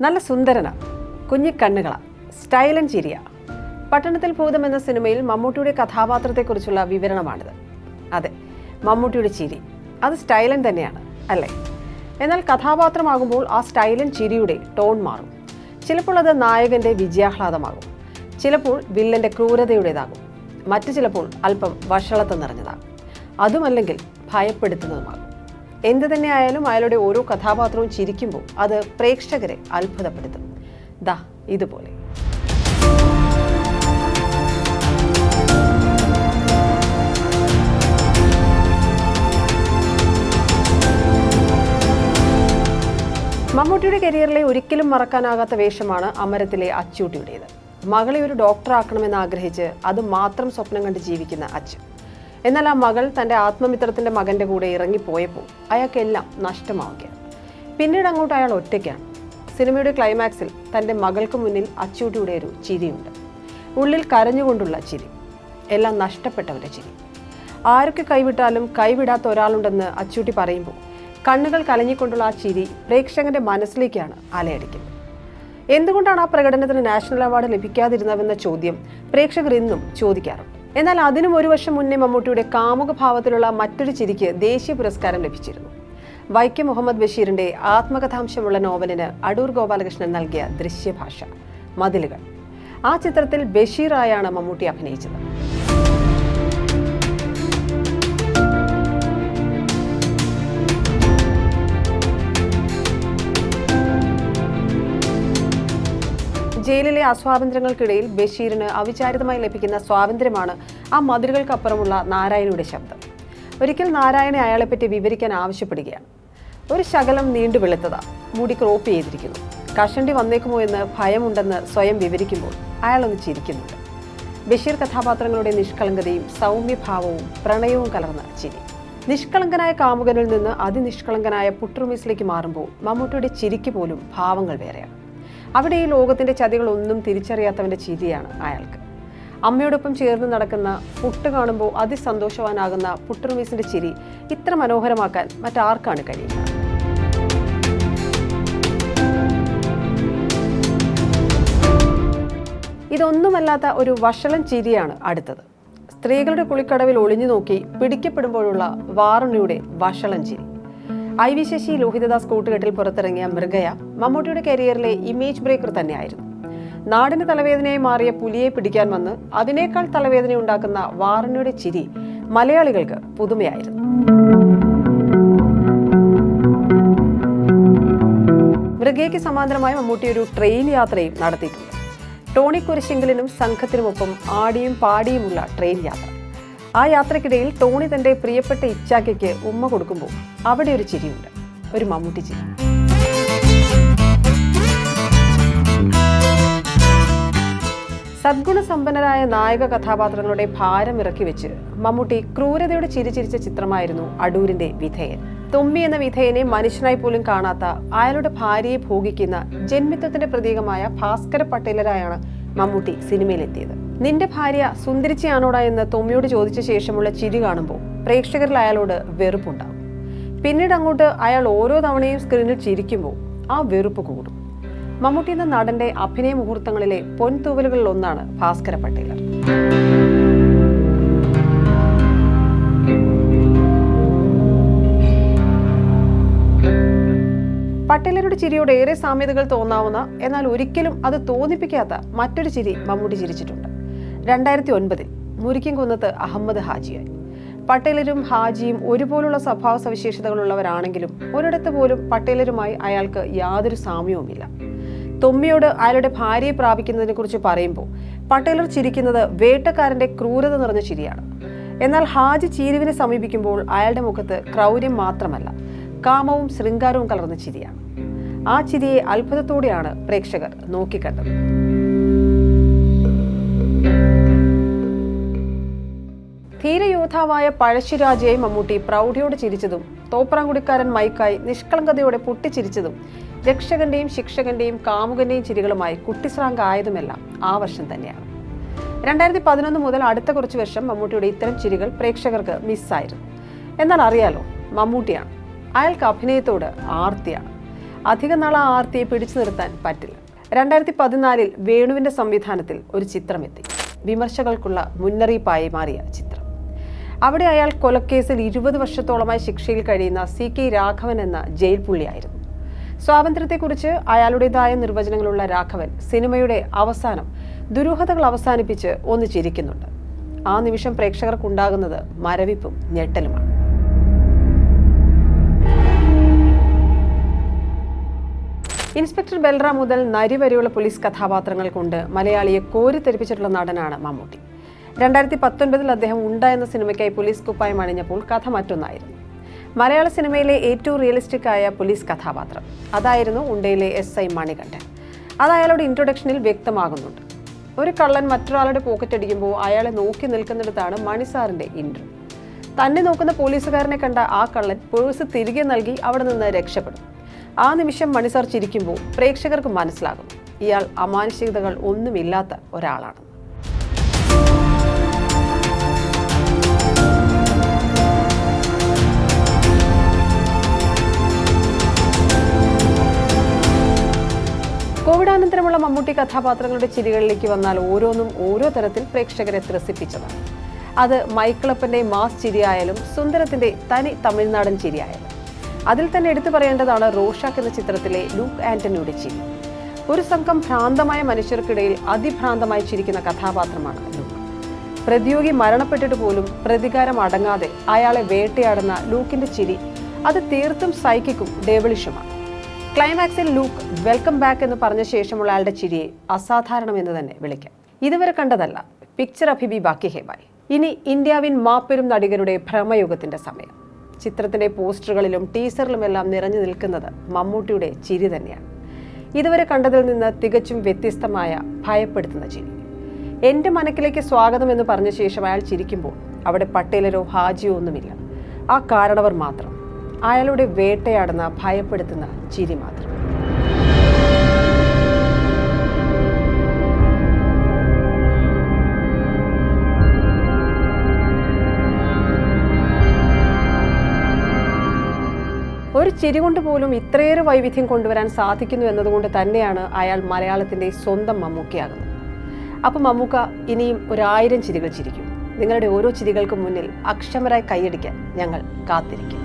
നല്ല സുന്ദരനാ, കുഞ്ഞിക്കണ്ണുകളാ, സ്റ്റൈലൻ ചിരിയ. പട്ടണത്തിൽ ഭൂതം എന്ന സിനിമയിൽ മമ്മൂട്ടിയുടെ കഥാപാത്രത്തെക്കുറിച്ചുള്ള വിവരണമാണിത്. അതെ, മമ്മൂട്ടിയുടെ ചിരി അത് സ്റ്റൈലൻ തന്നെയാണ്, അല്ലേ? എന്നാൽ കഥാപാത്രമാകുമ്പോൾ ആ സ്റ്റൈലൻ ചിരിയുടെ ടോൺ മാറും. ചിലപ്പോൾ അത് നായകന്റെ വിജയാഹ്ലാദമാകും, ചിലപ്പോൾ വില്ലന്റെ ക്രൂരതയുടേതാകും, മറ്റു ചിലപ്പോൾ അല്പം വഷളത്ത് നിറഞ്ഞതാകും, അതുമല്ലെങ്കിൽ ഭയപ്പെടുത്തുന്നതുമാകും. എന്തു തന്നെയായാലും അയാളുടെ ഓരോ കഥാപാത്രവും ചിരിക്കുമ്പോൾ അത് പ്രേക്ഷകരെ അത്ഭുതപ്പെടുത്തും. ദാ ഇതുപോലെ. മമ്മൂട്ടിയുടെ കരിയറിലെ ഒരിക്കലും മറക്കാനാകാത്ത വേഷമാണ് അമരത്തിലെ അച്ചൂട്ടിയുടേത്. മകളെ ഒരു ഡോക്ടറാക്കണമെന്ന് ആഗ്രഹിച്ച് അത് മാത്രം സ്വപ്നം കണ്ട് ജീവിക്കുന്ന അച്ചു. എന്നാൽ ആ മകൾ തൻ്റെ ആത്മമിത്രത്തിൻ്റെ മകൻ്റെ കൂടെ ഇറങ്ങിപ്പോയപ്പോൾ അയാൾക്കെല്ലാം നഷ്ടമാവുകയാണ്. പിന്നീട് അങ്ങോട്ട് അയാൾ ഒറ്റയ്ക്കാണ്. സിനിമയുടെ ക്ലൈമാക്സിൽ തൻ്റെ മകൾക്ക് മുന്നിൽ അച്ചൂട്ടിയുടെ ഒരു ചിരിയുണ്ട്. ഉള്ളിൽ കരഞ്ഞുകൊണ്ടുള്ള ചിരി, എല്ലാം നഷ്ടപ്പെട്ടവരുടെ ചിരി. ആരൊക്കെ കൈവിട്ടാലും കൈവിടാത്ത ഒരാളുണ്ടെന്ന് അച്ചൂട്ടി പറയുമ്പോൾ കണ്ണുകൾ കലങ്ങിക്കൊണ്ടുള്ള ആ ചിരി പ്രേക്ഷകന്റെ മനസ്സിലേക്കാണ് അലയടിക്കുന്നത്. എന്തുകൊണ്ടാണ് ആ പ്രകടനത്തിന് നാഷണൽ അവാർഡ് ലഭിക്കാതിരുന്നതെന്ന ചോദ്യം പ്രേക്ഷകർ ഇന്നും ചോദിക്കാറുണ്ട്. എന്നാൽ അതിനും ഒരു വർഷം മുന്നേ മമ്മൂട്ടിയുടെ കാമുക ഭാവത്തിലുള്ള മറ്റൊരു ചിരിക്ക് ദേശീയ പുരസ്കാരം ലഭിച്ചിരുന്നു. വൈക്കം മുഹമ്മദ് ബഷീറിന്റെ ആത്മകഥാംശമുള്ള നോവലിന് അടൂർ ഗോപാലകൃഷ്ണൻ നൽകിയ ദൃശ്യഭാഷ മതിലുകൾ. ആ ചിത്രത്തിൽ ബഷീറായാണ് മമ്മൂട്ടി അഭിനയിച്ചത്. ജയിലിലെ അസ്വാതന്ത്ര്യങ്ങൾക്കിടയിൽ ബഷീറിന് അവിചാരിതമായി ലഭിക്കുന്ന സ്വാതന്ത്ര്യമാണ് ആ മതിലുകൾക്കപ്പുറമുള്ള നാരായണയുടെ ശബ്ദം. ഒരിക്കൽ നാരായണ അയാളെപ്പറ്റി വിവരിക്കാൻ ആവശ്യപ്പെടുകയാണ്. ഒരു ശകലം നീണ്ടു വെളുത്തതാ, മുടി ക്രോപ്പ് ചെയ്തിരിക്കുന്നു, കഷണ്ടി വന്നേക്കുമോ എന്ന് ഭയമുണ്ടെന്ന് സ്വയം വിവരിക്കുമ്പോൾ അയാളൊന്ന് ചിരിക്കുന്നുണ്ട്. ബഷീർ കഥാപാത്രങ്ങളുടെ നിഷ്കളങ്കതയും സൗമ്യഭാവവും പ്രണയവും കലർന്ന ചിരി. നിഷ്കളങ്കനായ കാമുകനിൽ നിന്ന് അതിനിഷ്കളങ്കനായ പുട്ടുറുമീസിലേക്ക് മാറുമ്പോൾ മമ്മൂട്ടിയുടെ ചിരിക്ക് പോലും ഭാവങ്ങൾ വേറെയാണ്. അവിടെ ഈ ലോകത്തിന്റെ ചതികളൊന്നും തിരിച്ചറിയാത്തവന്റെ ചിരിയാണ് അയാൾക്ക്. അമ്മയോടൊപ്പം ചേർന്ന് നടക്കുന്ന പുട്ട് കാണുമ്പോൾ അതിസന്തോഷവാനാകുന്ന പുട്ടുറുമീസിന്റെ ചിരി ഇത്ര മനോഹരമാക്കാൻ മറ്റാർക്കാണ് കഴിയുക? ഇതൊന്നുമല്ലാത്ത ഒരു വഷളൻ ചിരിയാണ് അടുത്തത്. സ്ത്രീകളുടെ കുളിക്കടവിൽ ഒളിഞ്ഞു നോക്കി പിടിക്കപ്പെടുമ്പോഴുള്ള വാറുണ്ണിയുടെ വഷളൻ ചിരി. ഐ വി ശശി, ലോഹിതദാസ് കൂട്ടുകെട്ടിൽ പുറത്തിറങ്ങിയ മൃഗയ മമ്മൂട്ടിയുടെ കരിയറിലെ ഇമേജ് ബ്രേക്കർ തന്നെയായിരുന്നു. നാടിന് തലവേദനയായി മാറിയ പുലിയെ പിടിക്കാൻ വന്ന് അതിനേക്കാൾ തലവേദന ഉണ്ടാക്കുന്ന വാറുണ്ണിയുടെ ചിരി മലയാളികൾക്ക് പുതുമയായിരുന്നു. മൃഗയ്ക്ക് സമാന്തരമായി മമ്മൂട്ടി ഒരു ട്രെയിൻ യാത്രയും നടത്തിയിട്ടുണ്ട്. ടോണി കുരിശിങ്കലിനും സംഘത്തിനുമൊപ്പം ആടിയും പാടിയുമുള്ള ട്രെയിൻ യാത്ര. ആ യാത്രക്കിടയിൽ ടോണി തന്റെ പ്രിയപ്പെട്ട ഇച്ചാക്കയ്ക്ക് ഉമ്മ കൊടുക്കുമ്പോൾ അവിടെ ഒരു ചിരിയുണ്ട്, ഒരു മമ്മൂട്ടി ചിരി. സദ്ഗുണസമ്പന്നരായ നായക കഥാപാത്രങ്ങളുടെ ഭാരം ഇറക്കി വെച്ച് മമ്മൂട്ടി ക്രൂരതയുടെ ചിരി ചിരിച്ച ചിത്രമായിരുന്നു അടൂരിന്റെ വിധേയൻ. തൊമ്മി എന്ന വിധേയനെ മനുഷ്യനായി പോലും കാണാത്ത അയാളുടെ ഭാര്യയെ ഭോഗിക്കുന്ന ജന്മിത്വത്തിന്റെ പ്രതീകമായ ഭാസ്കര പട്ടേലരായാണ് മമ്മൂട്ടി സിനിമയിലെത്തിയത്. നിന്റെ ഭാര്യ സുന്ദരിച്ചിയാണോടാ എന്ന് തൊമ്മിയോട് ചോദിച്ച ശേഷമുള്ള ചിരി കാണുമ്പോൾ പ്രേക്ഷകരിൽ അയാളോട് വെറുപ്പുണ്ടാവും. പിന്നീട് അങ്ങോട്ട് അയാൾ ഓരോ തവണയും സ്ക്രീനിൽ ചിരിക്കുമ്പോൾ ആ വെറുപ്പ് കൂടും. മമ്മൂട്ടി എന്ന നടന്റെ അഭിനയ മുഹൂർത്തങ്ങളിലെ പൊൻതൂവലുകളിൽ ഒന്നാണ് ഭാസ്കര പട്ടേലർ. പട്ടേലരുടെ ചിരിയോട് ഏറെ സാമ്യതകൾ തോന്നാവുന്ന, എന്നാൽ ഒരിക്കലും അത് തോന്നിപ്പിക്കാത്ത മറ്റൊരു ചിരി മമ്മൂട്ടി ചിരിച്ചിട്ടുണ്ട്. 2009 മുരിക്കുംകുന്നത്ത് അഹമ്മദ് ഹാജിയായി. പട്ടേലരും ഹാജിയും ഒരുപോലുള്ള സ്വഭാവ സവിശേഷതകളുള്ളവരാണെങ്കിലും ഒരിടത്ത് പോലും പട്ടേലരുമായി അയാൾക്ക് യാതൊരു സാമ്യവുമില്ല. തൊമ്മിയോട് അയാളുടെ ഭാര്യയെ പ്രാപിക്കുന്നതിനെ കുറിച്ച് പറയുമ്പോൾ പട്ടേലർ ചിരിക്കുന്നത് വേട്ടക്കാരന്റെ ക്രൂരത നിറഞ്ഞ ചിരിയാണ്. എന്നാൽ ഹാജി ചീരുവിനെ സമീപിക്കുമ്പോൾ അയാളുടെ മുഖത്ത് ക്രൗര്യം മാത്രമല്ല, കാമവും ശൃംഗാരവും കലർന്ന ചിരിയാണ്. ആ ചിരിയെ അത്ഭുതത്തോടെയാണ് പ്രേക്ഷകർ നോക്കിക്കണ്ടത്. ധീരയോദ്ധാവായ പഴശ്ശിരാജയായി മമ്മൂട്ടി പ്രൗഢിയോടെ ചിരിച്ചതും തോപ്രാംകുടിക്കാരൻ മൈക്കായി നിഷ്കളങ്കതയോടെ പൊട്ടിച്ചിരിച്ചതും രക്ഷകന്റെയും ശിക്ഷകന്റെയും കാമുകന്റെയും ചിരികളുമായി കുട്ടിസ്രാങ്കായതുമെല്ലാം ആ വർഷം തന്നെയാണ്. 2011 മുതൽ അടുത്ത കുറച്ച് വർഷം മമ്മൂട്ടിയുടെ ഇത്തരം ചിരികൾ പ്രേക്ഷകർക്ക് മിസ്സായിരുന്നു. എന്നാൽ അറിയാലോ, മമ്മൂട്ടിയാണ്, അയാൾക്ക് അഭിനയത്തോട് ആർത്തിയാണ്. അധിക നാൾ ആ ആർത്തിയെ പിടിച്ചു നിർത്താൻ പറ്റില്ല. 2014 വേണുവിന്റെ സംവിധാനത്തിൽ ഒരു ചിത്രമെത്തി. വിമർശകർക്കുള്ള മുന്നറിയിപ്പായി മാറിയ ചിത്രം. അവിടെ അയാൾ കൊലക്കേസിൽ 20 വർഷത്തോളമായി ശിക്ഷയിൽ കഴിയുന്ന CK രാഘവൻ എന്ന ജയിൽ പുള്ളിയായിരുന്നു. സ്വാതന്ത്ര്യത്തെക്കുറിച്ച് അയാളുടേതായ നിർവചനങ്ങളുള്ള രാഘവൻ സിനിമയുടെ അവസാനം ദുരൂഹതകൾ അവസാനിപ്പിച്ച് ഒന്ന് ചിരിക്കുന്നുണ്ട്. ആ നിമിഷം പ്രേക്ഷകർക്കുണ്ടാകുന്നത് മരവിപ്പും ഞെട്ടലുമാണ്. ഇൻസ്പെക്ടർ ബൽറാം മുതൽ നരി വരെയുള്ള പോലീസ് കഥാപാത്രങ്ങൾ കൊണ്ട് മലയാളിയെ കോരിത്തെരിപ്പിച്ചിട്ടുള്ള നടനാണ് മമ്മൂട്ടി. 2019 അദ്ദേഹം ഉണ്ട എന്ന സിനിമയ്ക്കായി പോലീസ് കുപ്പായം അണിഞ്ഞപ്പോൾ കഥ മറ്റൊന്നായിരുന്നു. മലയാള സിനിമയിലെ ഏറ്റവും റിയലിസ്റ്റിക് ആയ പോലീസ് കഥാപാത്രം അതായിരുന്നു ഉണ്ടയിലെ SI മണികണ്ഠൻ. അത് അയാളുടെ ഇൻട്രൊഡക്ഷനിൽ വ്യക്തമാകുന്നുണ്ട്. ഒരു കള്ളൻ മറ്റൊരാളുടെ പോക്കറ്റ് അടിക്കുമ്പോൾ അയാളെ നോക്കി നിൽക്കുന്നിടത്താണ് മണിസാറിന്റെ ഇൻട്രോ. തന്നെ നോക്കുന്ന പോലീസുകാരനെ കണ്ട ആ കള്ളൻ പേഴ്സ് തിരികെ നൽകി അവിടെ നിന്ന് രക്ഷപ്പെടും. ആ നിമിഷം മണിസാർ ചിരിക്കുമ്പോൾ പ്രേക്ഷകർക്ക് മനസ്സിലാകും ഇയാൾ അമാനുഷികതകൾ ഒന്നുമില്ലാത്ത ഒരാളാണ്. കോവിഡാനന്തരമുള്ള മമ്മൂട്ടി കഥാപാത്രങ്ങളുടെ ചിരികളിലേക്ക് വന്നാൽ ഓരോന്നും ഓരോ തരത്തിൽ പ്രേക്ഷകരെ ത്രസിപ്പിച്ചതാണ്. അത് മൈക്കിളപ്പന്റെ മാസ് ചിരിയായാലും സുന്ദരത്തിന്റെ തനി തമിഴ്നാടൻ ചിരിയായാലും. അതിൽ തന്നെ എടുത്തു പറയേണ്ടതാണ് റോഷാക്ക് എന്ന ചിത്രത്തിലെ ലൂക്ക് ആന്റണിയുടെ ചിരി. ഒരു സംഘം ഭ്രാന്തമായ മനുഷ്യർക്കിടയിൽ അതിഭ്രാന്തമായി ചിരിക്കുന്ന കഥാപാത്രമാണ് ലൂക്ക്. പ്രതിയോഗി മരണപ്പെട്ടിട്ട് പോലും പ്രതികാരം അടങ്ങാതെ അയാളെ വേട്ടയാടുന്ന ലൂക്കിന്റെ ചിരി അത് തീർത്തും സൈക്കിക്കും ഡേവിളിഷുമാണ്. ക്ലൈമാക്സിൽ ലൂക്ക് വെൽക്കം ബാക്ക് എന്ന് പറഞ്ഞ ശേഷമുള്ള അയാളുടെ ചിരിയെ അസാധാരണം എന്ന് തന്നെ വിളിക്കാം. ഇതുവരെ കണ്ടതല്ല, പിക്ചർ അഭിബി ബാക്കി ഹേ ബായ്. ഇനി ഇന്ത്യാവിൻ മാപ്പെരും നടികരുടെ ഭ്രമയുഗത്തിന്റെ സമയം. ചിത്രത്തിന്റെ പോസ്റ്ററുകളിലും ടീസറിലുമെല്ലാം നിറഞ്ഞു നിൽക്കുന്നത് മമ്മൂട്ടിയുടെ ചിരി തന്നെയാണ്. ഇതുവരെ കണ്ടതിൽ നിന്ന് തികച്ചും വ്യത്യസ്തമായ ഭയപ്പെടുത്തുന്ന ചിരി. എൻ്റെ മനക്കിലേക്ക് സ്വാഗതം എന്ന് പറഞ്ഞ ശേഷം അയാൾ ചിരിക്കുമ്പോൾ അവിടെ പട്ടേലരോ ഹാജിയോ ഒന്നുമില്ല. ആ കാരണവർ മാത്രം. അയാളുടെ വേട്ടയാടുന്ന ഭയപ്പെടുത്തുന്ന ചിരി മാത്രം. ഒരു ചിരി കൊണ്ട് പോലും ഇത്രയേറെ വൈവിധ്യം കൊണ്ടുവരാൻ സാധിക്കുന്നു എന്നതുകൊണ്ട് തന്നെയാണ് അയാൾ മലയാളത്തിന്റെ സ്വന്തം മമ്മൂക്കയാകുന്നത്. അപ്പം മമ്മൂക്ക ഇനിയും 1000 ചിരികൾ ചിരിക്കും. നിങ്ങളുടെ ഓരോ ചിരികൾക്കും മുന്നിൽ അക്ഷമരായി കൈയടിക്കാൻ ഞങ്ങൾ കാത്തിരിക്കും.